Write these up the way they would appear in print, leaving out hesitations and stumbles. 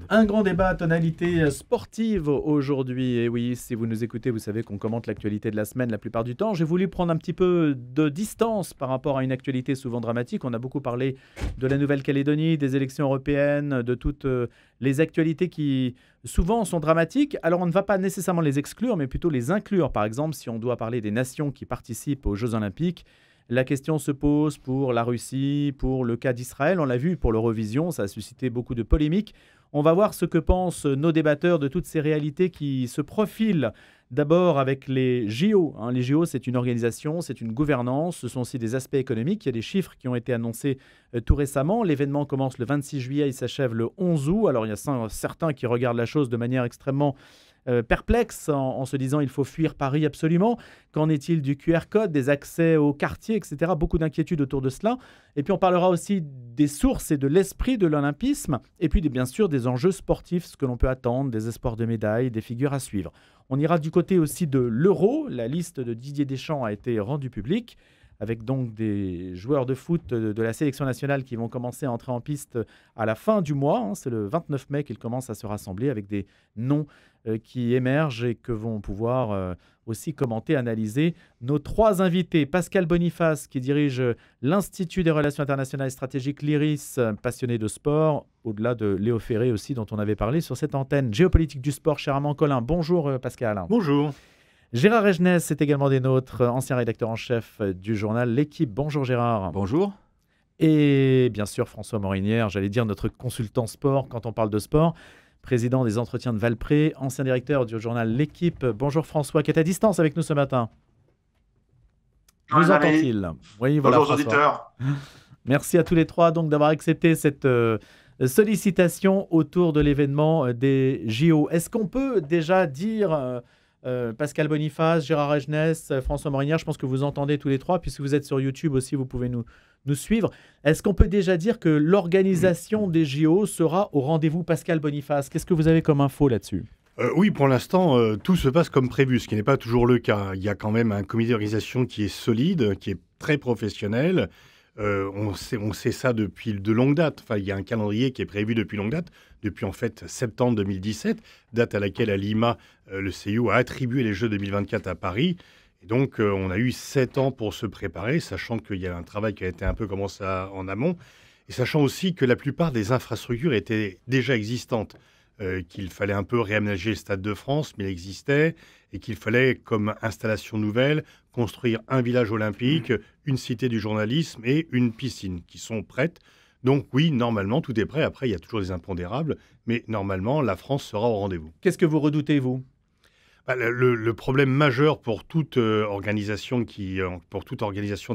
Un grand débat à tonalité sportive aujourd'hui. Et oui, si vous nous écoutez, vous savez qu'on commente l'actualité de la semaine la plupart du temps. J'ai voulu prendre un petit peu de distance par rapport à une actualité souvent dramatique. On a beaucoup parlé de la Nouvelle-Calédonie, des élections européennes, de toutes les actualités qui souvent sont dramatiques. Alors on ne va pas nécessairement les exclure, mais plutôt les inclure. Par exemple, si on doit parler des nations qui participent aux Jeux Olympiques, la question se pose pour la Russie, pour le cas d'Israël. On l'a vu pour l'Eurovision, ça a suscité beaucoup de polémiques. On va voir ce que pensent nos débatteurs de toutes ces réalités qui se profilent. D'abord avec les JO. Les JO, c'est une organisation, c'est une gouvernance, ce sont aussi des aspects économiques. Il y a des chiffres qui ont été annoncés tout récemment. L'événement commence le 26 juillet, il s'achève le 11 août. Alors il y a certains qui regardent la chose de manière extrêmement perplexe en se disant il faut fuir Paris absolument. Qu'en est-il du QR code, des accès aux quartiers, etc. Beaucoup d'inquiétudes autour de cela. Et puis on parlera aussi des sources et de l'esprit de l'olympisme. Et puis bien sûr des enjeux sportifs, ce que l'on peut attendre, des espoirs de médailles, des figures à suivre. On ira du côté aussi de l'Euro. La liste de Didier Deschamps a été rendue publique, avec donc des joueurs de foot de la sélection nationale qui vont commencer à entrer en piste à la fin du mois. C'est le 29 mai qu'ils commencent à se rassembler avec des noms qui émergent et que vont pouvoir aussi commenter, analyser nos trois invités. Pascal Boniface, qui dirige l'Institut des relations internationales et stratégiques, l'IRIS, passionné de sport, au-delà de Léo Ferré aussi, dont on avait parlé sur cette antenne. Géopolitique du sport, cher Armand Collin. Bonjour Pascal. Bonjour. Gérard Regenès c'est également des nôtres, ancien rédacteur en chef du journal L'Équipe. Bonjour Gérard. Bonjour. Et bien sûr François Morinière, j'allais dire notre consultant sport quand on parle de sport, président des entretiens de Valpré, ancien directeur du journal L'Équipe. Bonjour François, qui est à distance avec nous ce matin. Vous entend-il? Oui, voilà, bonjour aux François. auditeurs. Merci à tous les trois donc d'avoir accepté cette sollicitation autour de l'événement des JO. Est-ce qu'on peut déjà dire... Pascal Boniface, Gérard Regenès, François Morinière, je pense que vous entendez tous les trois, puisque vous êtes sur YouTube aussi, vous pouvez nous suivre. Est-ce qu'on peut déjà dire que l'organisation des JO sera au rendez-vous? Pascal Boniface, qu'est-ce que vous avez comme info là-dessus? Oui, pour l'instant, tout se passe comme prévu, ce qui n'est pas toujours le cas. Il y a quand même un comité d'organisation qui est solide, qui est très professionnel. On sait ça depuis de longue date. Enfin, il y a un calendrier qui est prévu depuis longue date, depuis en fait septembre 2017, date à laquelle à Lima, le CIO a attribué les Jeux 2024 à Paris. Et donc, on a eu 7 ans pour se préparer, sachant qu'il y a un travail qui a été un peu commencé en amont, et sachant aussi que la plupart des infrastructures étaient déjà existantes. Qu'il fallait un peu réaménager le Stade de France, mais il existait, et qu'il fallait, comme installation nouvelle, construire un village olympique, une cité du journalisme et une piscine qui sont prêtes. Donc oui, normalement, tout est prêt. Après, il y a toujours des impondérables, mais normalement, la France sera au rendez-vous. Qu'est-ce que vous redoutez, vous? Le problème majeur pour toute organisation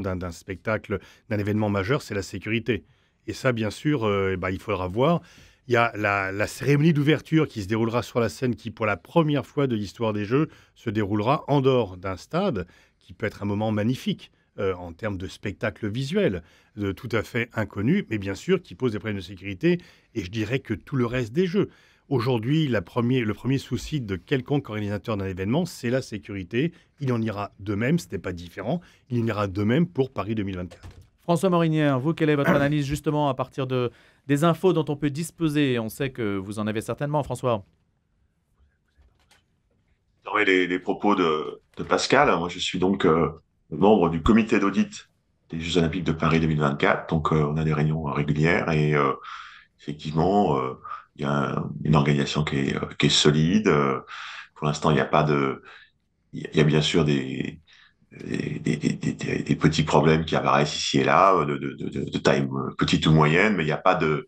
d'un spectacle, d'un événement majeur, c'est la sécurité. Et ça, bien sûr, il faudra voir. Il y a la cérémonie d'ouverture qui se déroulera sur la scène qui, pour la première fois de l'histoire des Jeux, se déroulera en dehors d'un stade, qui peut être un moment magnifique en termes de spectacle visuel, tout à fait inconnu, mais bien sûr qui pose des problèmes de sécurité, et je dirais que tout le reste des Jeux. Aujourd'hui, le premier souci de quelconque organisateur d'un événement, c'est la sécurité. Il en ira de même, ce n'est pas différent, il en ira de même pour Paris 2024. François Morinière, vous, quelle est votre analyse justement à partir des infos dont on peut disposer? On sait que vous en avez certainement, François. Oui, les propos de Pascal. Moi, je suis donc membre du comité d'audit des Jeux Olympiques de Paris 2024. Donc, on a des réunions régulières et effectivement, il y a une organisation qui est solide. Pour l'instant, il n'y a pas de... Il y a bien sûr des petits problèmes qui apparaissent ici et là, de taille petite ou moyenne, mais il n'y a pas de...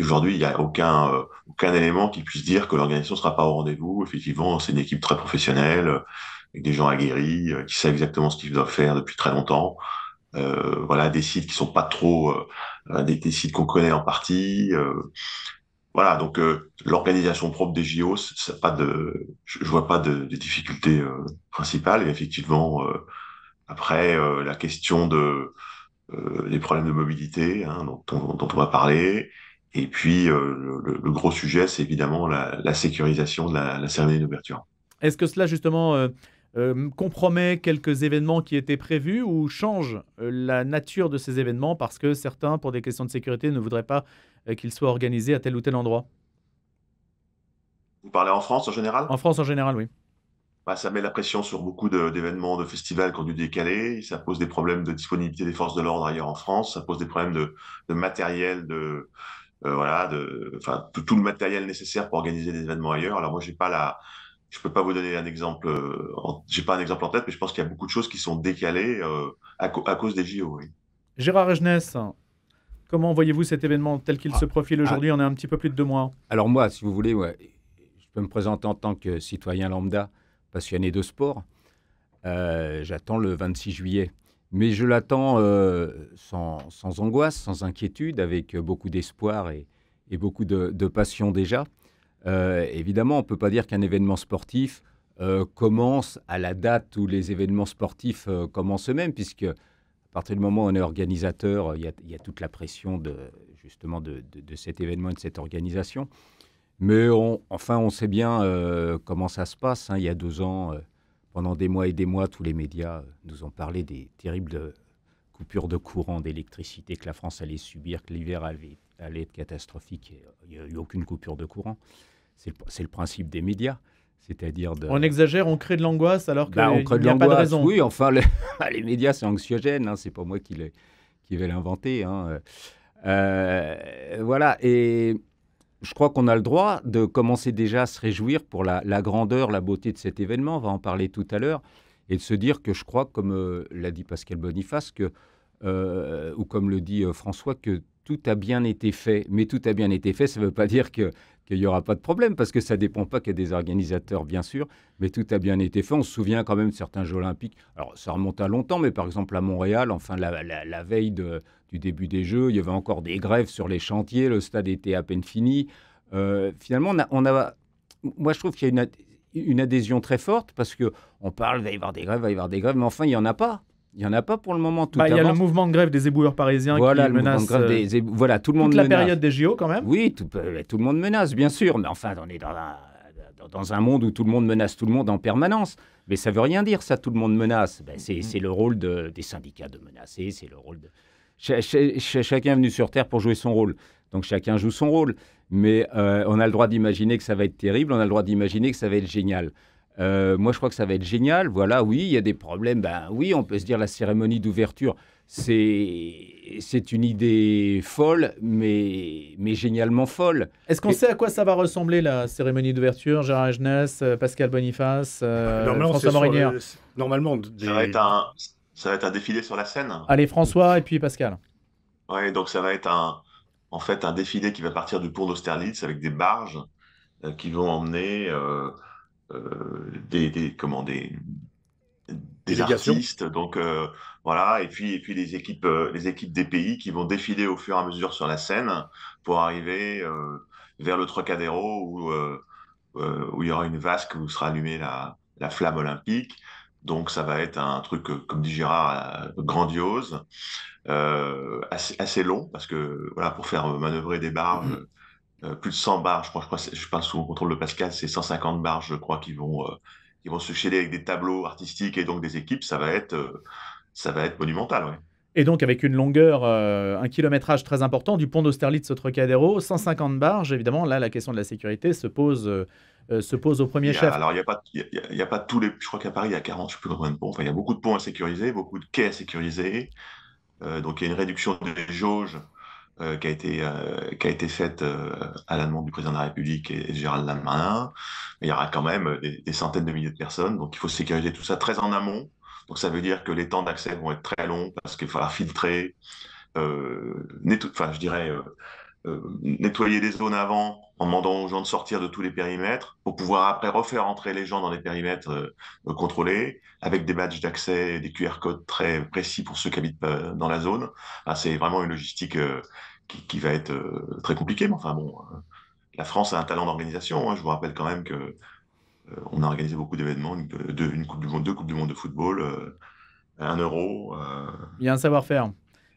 Aujourd'hui, il n'y a aucun élément qui puisse dire que l'organisation ne sera pas au rendez-vous. Effectivement, c'est une équipe très professionnelle, avec des gens aguerris, qui savent exactement ce qu'ils doivent faire depuis très longtemps. Voilà, des sites qui sont pas trop des sites qu'on connaît en partie. Voilà, donc l'organisation propre des JO, c'est pas je vois pas de difficulté principale. Et effectivement, après la question des problèmes de mobilité, hein, dont on va parler. Et puis, le gros sujet, c'est évidemment la sécurisation de la cérémonie d'ouverture. Est-ce que cela, justement, compromet quelques événements qui étaient prévus ou change la nature de ces événements parce que certains, pour des questions de sécurité, ne voudraient pas qu'ils soient organisés à tel ou tel endroit? Vous parlez en France en général? En France en général, oui. Bah, ça met la pression sur beaucoup d'événements, de festivals qui ont dû décaler. Ça pose des problèmes de disponibilité des forces de l'ordre ailleurs en France. Ça pose des problèmes de matériel, voilà, enfin, tout le matériel nécessaire pour organiser des événements ailleurs. Alors moi, je peux pas vous donner un exemple. J'ai pas un exemple en tête, mais je pense qu'il y a beaucoup de choses qui sont décalées à cause des JO. Oui. Gérard Regenès, comment voyez-vous cet événement tel qu'il se Ah, profile ah, aujourd'hui? On est un petit peu plus de 2 mois. alors moi, si vous voulez, ouais, je peux me présenter en tant que citoyen lambda, passionné de sport. J'attends le 26 juillet. Mais je l'attends sans angoisse, sans inquiétude, avec beaucoup d'espoir et beaucoup de passion déjà. Évidemment, on ne peut pas dire qu'un événement sportif commence à la date où les événements sportifs commencent eux-mêmes, puisque à partir du moment où on est organisateur, il y a toute la pression justement de cet événement et de cette organisation. Mais on sait bien comment ça se passe. Hein. Il y a 2 ans, pendant des mois et des mois, tous les médias nous ont parlé des terribles coupures de courant d'électricité que la France allait subir, que l'hiver allait être catastrophique. Et il n'y a eu aucune coupure de courant. C'est le principe des médias. C'est-à-dire On exagère, on crée de l'angoisse alors qu'il on n'y crée de a pas de l'angoisse. raison. Oui, enfin, les médias, c'est anxiogène. Hein, c'est pas moi qui vais l'inventer. Hein. Voilà. Et je crois qu'on a le droit de commencer déjà à se réjouir pour la grandeur, la beauté de cet événement. On va en parler tout à l'heure. Et de se dire que je crois, comme l'a dit Pascal Boniface, ou comme le dit François, que tout a bien été fait. Mais tout a bien été fait, ça ne veut pas dire qu'il n'y aura pas de problème, parce que ça ne dépend pas que des organisateurs, bien sûr, mais tout a bien été fait. On se souvient quand même de certains Jeux olympiques. Alors, ça remonte à longtemps, mais par exemple à Montréal, enfin, la veille du début des Jeux, il y avait encore des grèves sur les chantiers, le stade était à peine fini. Finalement, moi, je trouve qu'il y a une adhésion très forte, parce qu'on parle, il va y avoir des grèves, mais enfin, il n'y en a pas. Il n'y en a pas pour le moment. Il y a le mouvement de grève des éboueurs parisiens qui menace voilà, tout le monde toute la menace. période des JO quand même. Oui, tout le monde menace, bien sûr. Mais enfin, on est dans un monde où tout le monde menace tout le monde en permanence. Mais ça ne veut rien dire, ça, tout le monde menace. C'est le rôle des syndicats de menacer, c'est le rôle de... Chacun est venu sur Terre pour jouer son rôle. Donc chacun joue son rôle. Mais on a le droit d'imaginer que ça va être terrible, on a le droit d'imaginer que ça va être génial. Moi, je crois que ça va être génial. Voilà, oui, il y a des problèmes. Oui, on peut se dire la cérémonie d'ouverture, c'est une idée folle, mais génialement folle. Est-ce qu'on sait à quoi ça va ressembler, la cérémonie d'ouverture? Gérard Regenès, Pascal Boniface, François Morinière. Normalement, ça va être un défilé sur la Seine. Allez, François et puis Pascal. Ouais, donc ça va être en fait un défilé qui va partir du pont d'Austerlitz avec des barges qui vont emmener des artistes, donc voilà, et puis les équipes des pays qui vont défiler au fur et à mesure sur la scène pour arriver vers le Trocadéro où il y aura une vasque où sera allumée la flamme olympique. Donc ça va être un truc, comme dit Gérard, grandiose, assez long, parce que voilà, pour faire manœuvrer des barges, plus de 100 barges, je pense sous le contrôle de Pascal, c'est 150 barges, je crois, qui vont se chaîner avec des tableaux artistiques et donc des équipes, ça va être monumental, ouais. Et donc avec une longueur, un kilométrage très important du pont d'Austerlitz au Trocadéro, 150 barges, évidemment, là la question de la sécurité se pose au premier chef. Alors il y a pas tous les, je crois qu'à Paris il y a 40, je sais plus combien de ponts, enfin il y a beaucoup de ponts à sécuriser, beaucoup de quais à sécuriser, donc il y a une réduction des jauges qui a été faite à la demande du président de la République et de Gérald Darmanin. Il y aura quand même des centaines de milliers de personnes, donc il faut sécuriser tout ça très en amont. Donc ça veut dire que les temps d'accès vont être très longs parce qu'il va falloir filtrer, nettoyer les zones avant en demandant aux gens de sortir de tous les périmètres pour pouvoir après refaire entrer les gens dans les périmètres contrôlés avec des badges d'accès, des QR codes très précis pour ceux qui habitent dans la zone. C'est vraiment une logistique qui va être très compliquée, mais enfin bon, la France a un talent d'organisation. Hein. Je vous rappelle quand même que on a organisé beaucoup d'événements, une Coupe du Monde, 2 Coupes du Monde de football, un Euro. Il y a un savoir-faire.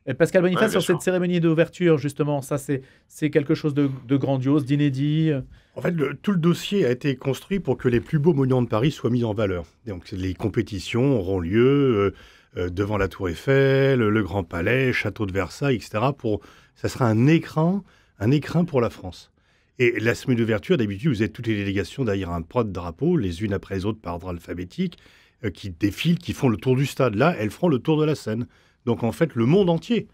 Et Pascal Boniface, sur cette cérémonie d'ouverture, justement, ça c'est quelque chose de grandiose, d'inédit. En fait, tout le dossier a été construit pour que les plus beaux monuments de Paris soient mis en valeur. Donc les compétitions auront lieu devant la Tour Eiffel, le Grand Palais, Château de Versailles, etc. Ça sera un écrin pour la France. Et la semaine d'ouverture, d'habitude, vous êtes toutes les délégations derrière un porte-drapeau, les unes après les autres par ordre alphabétique, qui défilent, qui font le tour du stade. Là, elles feront le tour de la Seine. Donc en fait, le monde entier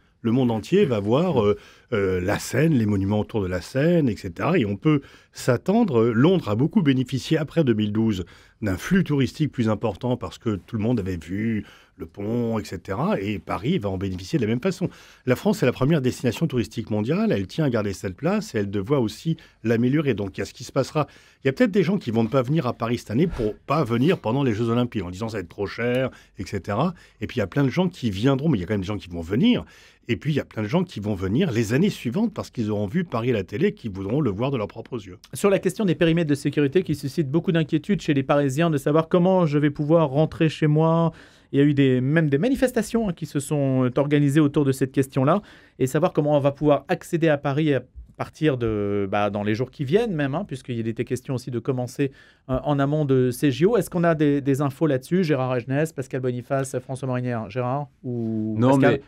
va voir la Seine, les monuments autour de la Seine, etc. Et on peut s'attendre. Londres a beaucoup bénéficié après 2012 d'un flux touristique plus important parce que tout le monde avait vu le pont, etc. Et Paris va en bénéficier de la même façon. La France est la première destination touristique mondiale. Elle tient à garder cette place et elle doit aussi l'améliorer. Donc, il y a ce qui se passera. Il y a peut-être des gens qui vont ne pas venir à Paris cette année pour pas venir pendant les Jeux Olympiques en disant ça va être trop cher, etc. Et puis, il y a plein de gens qui viendront, mais il y a quand même des gens qui vont venir. Et puis, il y a plein de gens qui vont venir les années suivantes parce qu'ils auront vu Paris à la télé et qui voudront le voir de leurs propres yeux. Sur la question des périmètres de sécurité qui suscite beaucoup d'inquiétude chez les Parisiens de savoir comment je vais pouvoir rentrer chez moi. Il y a eu même des manifestations qui se sont organisées autour de cette question-là et savoir comment on va pouvoir accéder à Paris à partir dans les jours qui viennent même, puisqu'il était question aussi de commencer en amont de ces JO. Est-ce qu'on a des infos là-dessus? Gérard Agenès, Pascal Boniface, François Morinière. Gérard ou Non, Pascal?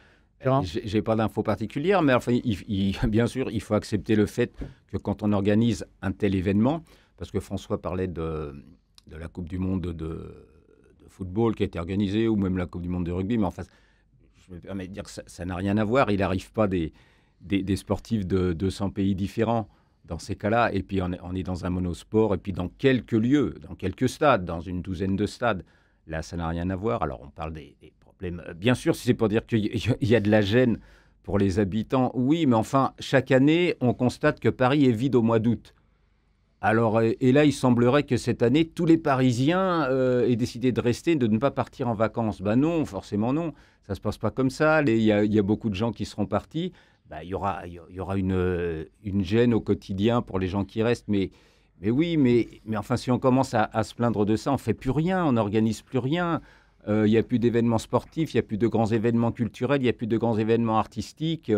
J'ai pas d'infos particulières, mais enfin, bien sûr, il faut accepter le fait que quand on organise un tel événement, parce que François parlait de la Coupe du Monde de football qui a été organisée, ou même la Coupe du Monde de rugby, mais enfin, je me permets de dire que ça n'a rien à voir. Il n'arrive pas des sportifs de 200 pays différents dans ces cas-là, et puis on est dans un monosport, et puis dans quelques lieux, dans quelques stades, dans une douzaine de stades. Là, ça n'a rien à voir. Alors, on parle des problèmes. Bien sûr, si c'est pour dire qu'il y a de la gêne pour les habitants, oui, mais enfin, chaque année, on constate que Paris est vide au mois d'août. Alors, et là, il semblerait que cette année, tous les Parisiens aient décidé de rester, de ne pas partir en vacances. Ben non, forcément non. Ça ne se passe pas comme ça. Il y a beaucoup de gens qui seront partis. Il y aura une gêne au quotidien pour les gens qui restent. Mais oui, mais enfin, si on commence à se plaindre de ça, on ne fait plus rien, on n'organise plus rien. Il n'y a plus d'événements sportifs, il n'y a plus de grands événements culturels, il n'y a plus de grands événements artistiques.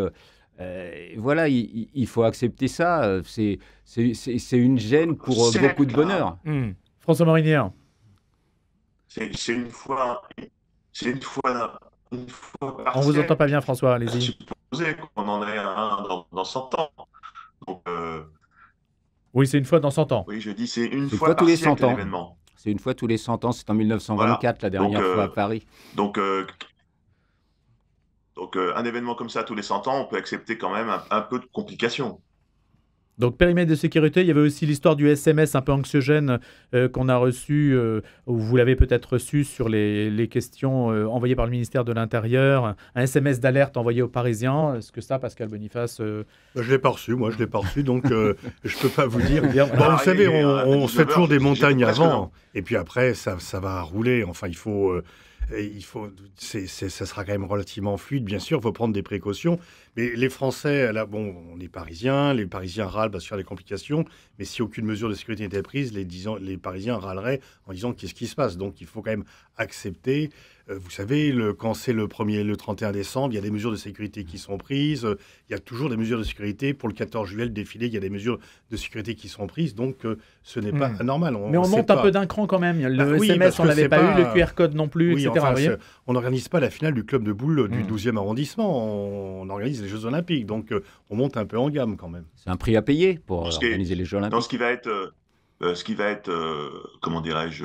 Voilà, il faut accepter ça. C'est une gêne pour beaucoup de bonheur. François Morinière. C'est une fois On vous entend pas bien, François, allez-y. Supposer qu'on en ait un dans 100 ans. Donc, oui, c'est une fois dans 100 ans. oui, je dis c'est une fois tous les 100 ans. l'événement. C'est une fois tous les 100 ans. C'est en 1924, la dernière fois à Paris. Donc, un événement comme ça tous les 100 ans, on peut accepter quand même un peu de complications. Donc, périmètre de sécurité, il y avait aussi l'histoire du SMS un peu anxiogène qu'on a reçu, ou vous l'avez peut-être reçu sur les questions envoyées par le ministère de l'Intérieur, un SMS d'alerte envoyé aux Parisiens. Est-ce que ça, Pascal Boniface Je ne l'ai pas reçu, donc je ne peux pas vous dire. Bon, vous savez, on se fait toujours des montagnes avant, et puis après, ça va rouler. Enfin, ça sera quand même relativement fluide, bien sûr, il faut prendre des précautions. Mais les Français, là, bon, on est Parisiens, les Parisiens râlent parce qu'il y a des complications, mais si aucune mesure de sécurité n'était prise, les Parisiens râleraient en disant qu'est-ce qui se passe. Donc il faut quand même accepter. Vous savez, quand c'est le 31 décembre, il y a des mesures de sécurité qui sont prises. Il y a toujours des mesures de sécurité. Pour le 14 juillet, le défilé, il y a des mesures de sécurité qui sont prises. Donc ce n'est pas anormal. Mais on monte un peu d'un cran quand même. Le SMS, on n'avait pas eu, le QR code non plus, oui, etc. Enfin, on n'organise pas la finale du club de boule du 12e arrondissement. On organise les Jeux Olympiques. Donc on monte un peu en gamme quand même. C'est un prix à payer pour organiser les Jeux Olympiques. Dans ce qui va être, comment dirais-je,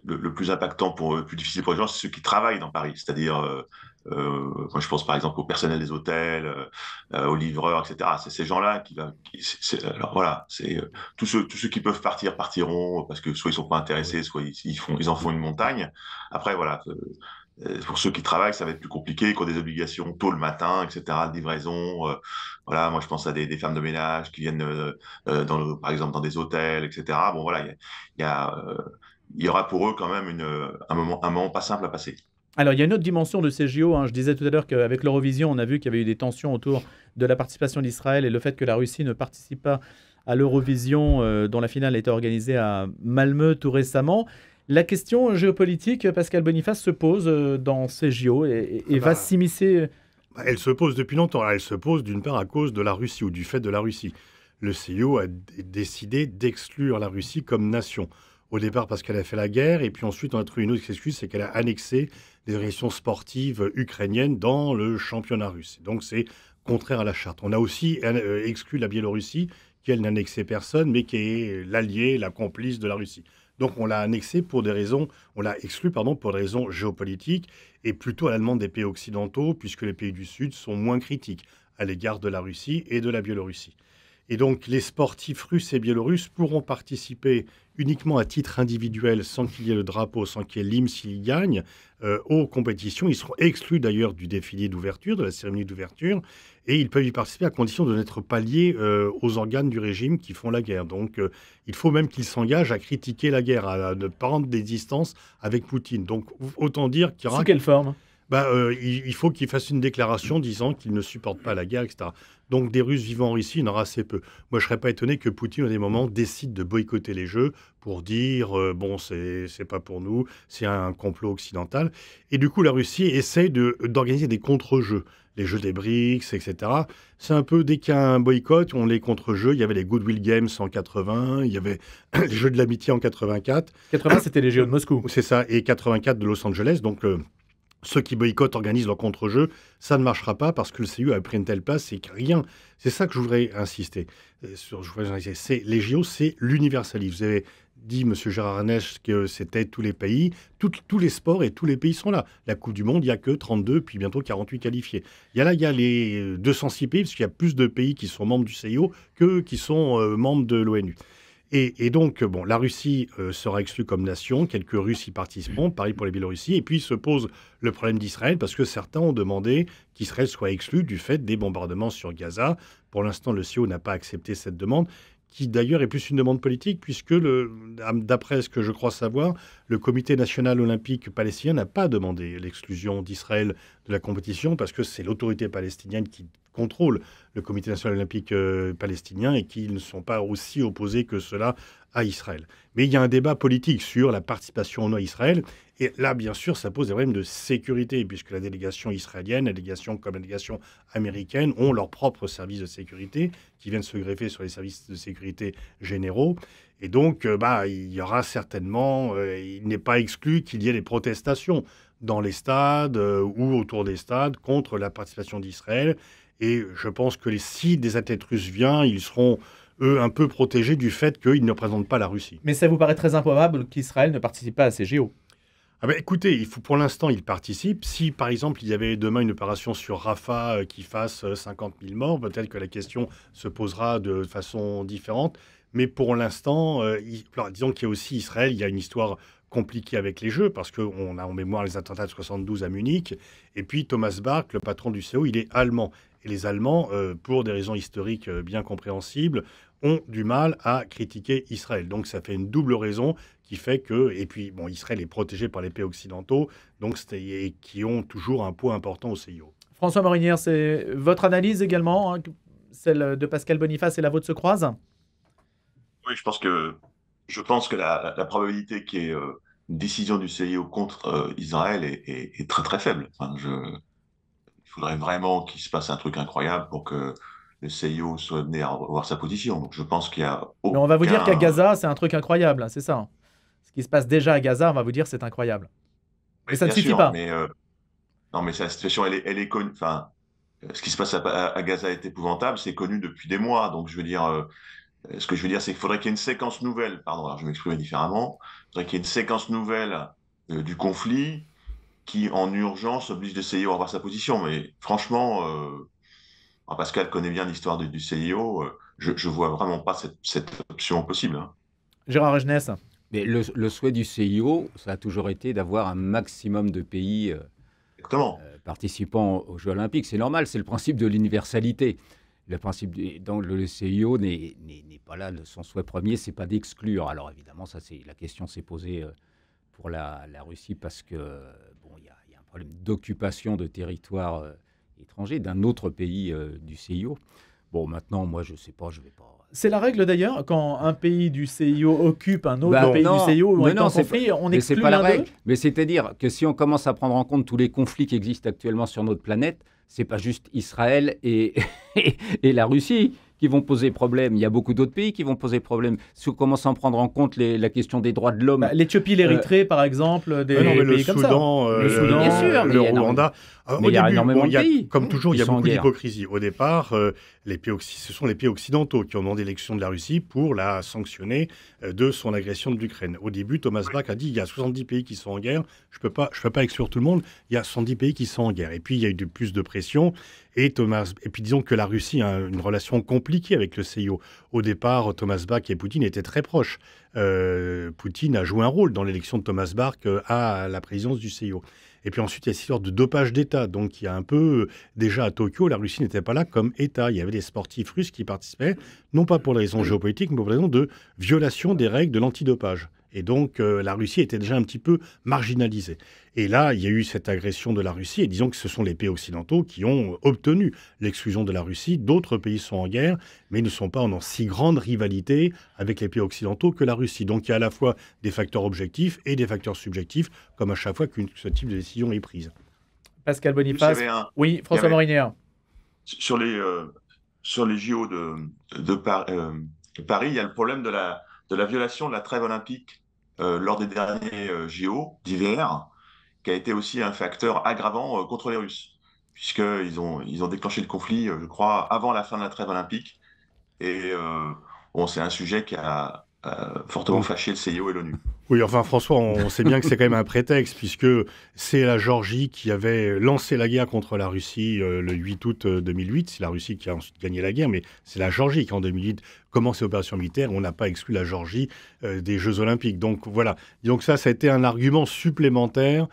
le plus impactant, le plus difficile pour les gens, c'est ceux qui travaillent dans Paris. C'est-à-dire, moi je pense par exemple au personnel des hôtels, aux livreurs, etc. C'est ces gens-là alors voilà, tous ceux qui peuvent partir partiront parce que soit ils sont pas intéressés, soit ils en font une montagne. Après voilà. Pour ceux qui travaillent, ça va être plus compliqué, qui ont des obligations tôt le matin, etc., de livraison. Voilà, moi je pense à des femmes de ménage qui viennent, par exemple, dans des hôtels, etc. Bon voilà, il y aura pour eux quand même un moment pas simple à passer. Alors, il y a une autre dimension de ces JO. Je disais tout à l'heure qu'avec l'Eurovision, on a vu qu'il y avait eu des tensions autour de la participation d'Israël et le fait que la Russie ne participe pas à l'Eurovision, dont la finale a été organisée à Malmö tout récemment. La question géopolitique, Pascal Boniface, se pose dans ces JO et va s'immiscer. Elle se pose depuis longtemps. Elle se pose d'une part à cause de la Russie ou du fait de la Russie. Le CIO a décidé d'exclure la Russie comme nation. Au départ parce qu'elle a fait la guerre, et puis ensuite on a trouvé une autre excuse, c'est qu'elle a annexé des organisations sportives ukrainiennes dans le championnat russe. Donc c'est contraire à la charte. On a aussi exclu la Biélorussie, qui, elle, n'annexait personne, mais qui est l'allié, la complice de la Russie. Donc on l'a annexé pour des raisons, on l'a exclu pour des raisons géopolitiques et plutôt à la demande des pays occidentaux, puisque les pays du Sud sont moins critiques à l'égard de la Russie et de la Biélorussie. Et donc les sportifs russes et biélorusses pourront participer uniquement à titre individuel, sans qu'il y ait le drapeau, sans qu'il y ait l'hymne s'ils gagnent, aux compétitions. Ils seront exclus d'ailleurs du défilé d'ouverture, de la cérémonie d'ouverture, et ils peuvent y participer à condition de n'être pas liés aux organes du régime qui font la guerre. Donc il faut même qu'ils s'engagent à critiquer la guerre, à ne pas prendre des distances avec Poutine. Donc autant dire qu'il y aura... Sous quelle forme? Il faut qu'ils fassent une déclaration disant qu'ils ne supportent pas la guerre, etc. Donc des Russes vivant en Russie, il y en aura assez peu. Moi, je ne serais pas étonné que Poutine, à des moments, décide de boycotter les Jeux pour dire bon, c'est pas pour nous, c'est un complot occidental. Et du coup, la Russie essaye d'organiser des contre-jeux. Les jeux des BRICS, etc. C'est un peu, dès qu'il y a un boycott, on les contre-jeux. Il y avait les Goodwill Games en 80, il y avait les Jeux de l'amitié en 84. 80, c'était les JO de Moscou. C'est ça, et 84 de Los Angeles. Donc, ceux qui boycottent organisent leur contre-jeu. Ça ne marchera pas parce que le CIO a pris une telle place. C'est rien. C'est ça que je voudrais insister. Les JO, c'est l'universalisme. Vous avez dit, M. Gérard Arnèche, que c'était tous les pays. Tous les sports et tous les pays sont là. La Coupe du Monde, il n'y a que 32, puis bientôt 48 qualifiés. Il y a les 206 pays, parce qu'il y a plus de pays qui sont membres du CIO que qui sont membres de l'ONU. Et donc, bon, la Russie sera exclue comme nation, quelques Russes y participeront, pareil pour la Biélorussie, et puis se pose le problème d'Israël, parce que certains ont demandé qu'Israël soit exclu du fait des bombardements sur Gaza. Pour l'instant, le CIO n'a pas accepté cette demande, qui d'ailleurs est plus une demande politique, puisque, d'après ce que je crois savoir, le Comité national olympique palestinien n'a pas demandé l'exclusion d'Israël de la compétition, parce que c'est l'autorité palestinienne qui contrôle le Comité national olympique palestinien et qui ne sont pas aussi opposés que cela à Israël. Mais il y a un débat politique sur la participation à Israël. Et là, bien sûr, ça pose des problèmes de sécurité, puisque la délégation israélienne, la délégation comme la délégation américaine, ont leurs propres services de sécurité qui viennent se greffer sur les services de sécurité généraux. Et donc, il y aura certainement, il n'est pas exclu qu'il y ait des protestations dans les stades ou autour des stades contre la participation d'Israël. Et je pense que si des athlètes russes viennent, ils seront, eux, un peu protégés du fait qu'ils ne représentent pas la Russie. Mais ça vous paraît très improbable qu'Israël ne participe pas à ces JO? Écoutez, pour l'instant, il participe. Si, par exemple, il y avait demain une opération sur Rafah qui fasse 50 000 morts, peut-être que la question se posera de façon différente. Mais pour l'instant, disons qu'il y a aussi Israël, il y a une histoire compliquée avec les Jeux, parce qu'on a en mémoire les attentats de 72 à Munich. Et puis Thomas Bach, le patron du CIO, il est allemand. Et les Allemands, pour des raisons historiques bien compréhensibles, ont du mal à critiquer Israël. Donc ça fait une double raison qui fait que... Et puis, bon, Israël est protégé par les pays occidentaux, donc et qui ont toujours un poids important au CIO. François Morinière, c'est votre analyse également, hein, celle de Pascal Boniface et la vôtre se croisent? Oui, je pense que la probabilité qu'il y ait une décision du CIO contre Israël est très très faible. Il faudrait vraiment qu'il se passe un truc incroyable pour que le CIO soit amené à revoir sa position. Donc je pense qu'il y a aucun... Mais on va vous dire qu'à Gaza, c'est un truc incroyable, hein, c'est ça. Ce qui se passe déjà à Gaza, on va vous dire c'est incroyable. Mais ça ne suffit pas. Non, mais la situation, elle est connue. Enfin, ce qui se passe à Gaza est épouvantable, c'est connu depuis des mois. Donc je veux dire... ce que je veux dire, c'est qu'il faudrait qu'il y ait une séquence nouvelle. Pardon, alors je vais m'exprimer différemment. Il faudrait qu'il y ait une séquence nouvelle du conflit qui, en urgence, oblige le CIO à revoir sa position. Mais franchement, Pascal connaît bien l'histoire du CIO. Je ne vois vraiment pas cette option possible. Hein. Gérard Regenès. Mais le souhait du CIO, ça a toujours été d'avoir un maximum de pays participant aux Jeux Olympiques. C'est normal, c'est le principe de l'universalité. Le principe dans le CIO n'est pas là. Son souhait premier, c'est pas d'exclure. Alors évidemment, la question s'est posée pour la Russie parce que il y a un problème d'occupation de territoire étranger d'un autre pays du CIO. Bon, maintenant, moi, je sais pas, je vais pas. C'est la règle d'ailleurs, quand un pays du CIO occupe un autre pays du CIO ou est en conflit, on exclut l'un d'eux. Mais c'est-à-dire que si on commence à prendre en compte tous les conflits qui existent actuellement sur notre planète, c'est pas juste Israël et la Russie. qui vont poser problème. Il y a beaucoup d'autres pays qui vont poser problème. Si on commence à en prendre en compte la question des droits de l'homme... L'Éthiopie, l'Érythrée, par exemple, des pays comme ça. Le Soudan, bien sûr, le Rwanda. Mais il y a énormément de pays. Comme toujours, il y a sont en beaucoup guerre. d'hypocrisie. Au départ, ce sont les pays occidentaux qui ont demandé l'élection de la Russie pour la sanctionner de son agression de l'Ukraine. Au début, Thomas Bach a dit il y a 70 pays qui sont en guerre. Je peux pas exclure tout le monde. Il y a 70 pays qui sont en guerre. Et puis, il y a eu plus de pression. Et puis, disons que la Russie a une relation compliquée avec le CIO. Au départ, Thomas Bach et Poutine étaient très proches. Poutine a joué un rôle dans l'élection de Thomas Bach à la présidence du CIO. Et puis ensuite, il y a cette histoire de dopage d'État. Donc, il y a un peu, déjà à Tokyo, la Russie n'était pas là comme État. Il y avait des sportifs russes qui participaient, non pas pour des raisons géopolitiques, mais pour des raisons de violation des règles de l'antidopage. Et donc, la Russie était déjà un petit peu marginalisée. Et là, il y a eu cette agression de la Russie. Et disons que ce sont les pays occidentaux qui ont obtenu l'exclusion de la Russie. D'autres pays sont en guerre, mais ne sont pas en si grande rivalité avec les pays occidentaux que la Russie. Donc, il y a à la fois des facteurs objectifs et des facteurs subjectifs, comme à chaque fois que ce type de décision est prise. Pascal Boniface. Oui, François Morinière. Sur les JO de Paris, il y a le problème de la violation de la trêve olympique lors des derniers JO d'hiver, qui a été aussi un facteur aggravant contre les Russes, puisqu'ils ont déclenché le conflit, je crois, avant la fin de la trêve olympique. Et c'est un sujet qui a fortement fâché le CIO et l'ONU. Oui, enfin François, on sait bien que c'est quand même un prétexte, puisque c'est la Géorgie qui avait lancé la guerre contre la Russie le 8 août 2008. C'est la Russie qui a ensuite gagné la guerre, mais c'est la Géorgie qui, en 2008, commence l'opération militaire. On n'a pas exclu la Géorgie des Jeux Olympiques. Donc voilà. Donc ça a été un argument supplémentaire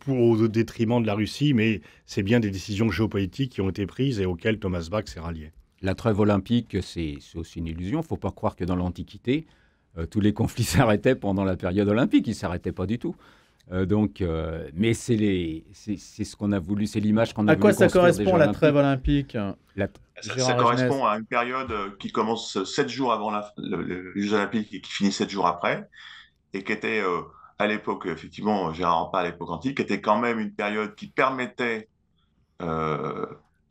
au détriment de la Russie, mais c'est bien des décisions géopolitiques qui ont été prises et auxquelles Thomas Bach s'est rallié. La trêve olympique, c'est aussi une illusion. Il ne faut pas croire que dans l'Antiquité, tous les conflits s'arrêtaient pendant la période olympique. Ils ne s'arrêtaient pas du tout. Mais c'est ce qu'on a voulu, c'est l'image qu'on a voulu construire. À quoi ça correspond la trêve olympique? Ça correspond à une période qui commence 7 jours avant les Jeux Olympiques et qui finit 7 jours après, et qui était à l'époque, effectivement, Gérard pas à l'époque antique, qui était quand même une période qui permettait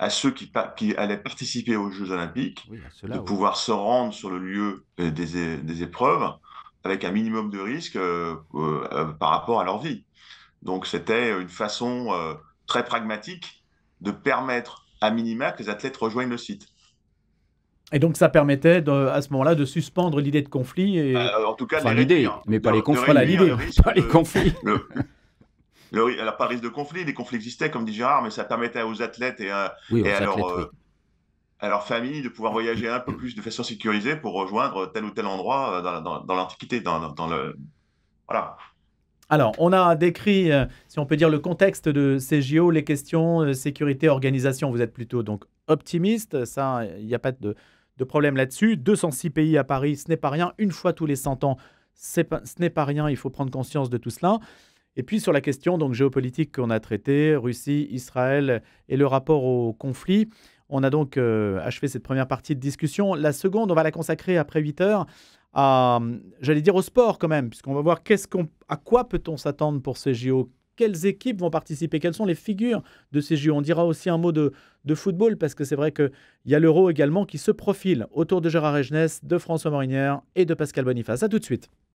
à ceux qui allaient participer aux Jeux Olympiques de pouvoir se rendre sur le lieu des épreuves avec un minimum de risque par rapport à leur vie. Donc c'était une façon très pragmatique de permettre à minima que les athlètes rejoignent le site. Et donc ça permettait à ce moment-là de suspendre l'idée de conflit et... en tout cas, l'idée, mais pas les conflits. Pas les conflits. Alors, pas risque de conflit, les conflits existaient, comme dit Gérard, mais ça permettait aux athlètes et à leur famille de pouvoir voyager un peu plus de façon sécurisée pour rejoindre tel ou tel endroit dans l'Antiquité. Voilà. Alors, on a décrit, si on peut dire, le contexte de ces JO, les questions sécurité, organisation. Vous êtes plutôt donc optimiste, ça, il n'y a pas de problème là-dessus. 206 pays à Paris, ce n'est pas rien. Une fois tous les 100 ans, ce n'est pas rien, il faut prendre conscience de tout cela. Et puis sur la question donc, géopolitique qu'on a traitée, Russie, Israël et le rapport au conflit, on a donc achevé cette première partie de discussion. La seconde, on va la consacrer après 8 heures à, j'allais dire, au sport quand même, puisqu'on va voir à quoi peut-on s'attendre pour ces JO. Quelles équipes vont participer? Quelles sont les figures de ces JO? On dira aussi un mot de football, parce que c'est vrai qu'il y a l'Euro également qui se profile autour de Gérard Regenès, de François Morinière et de Pascal Boniface. À tout de suite.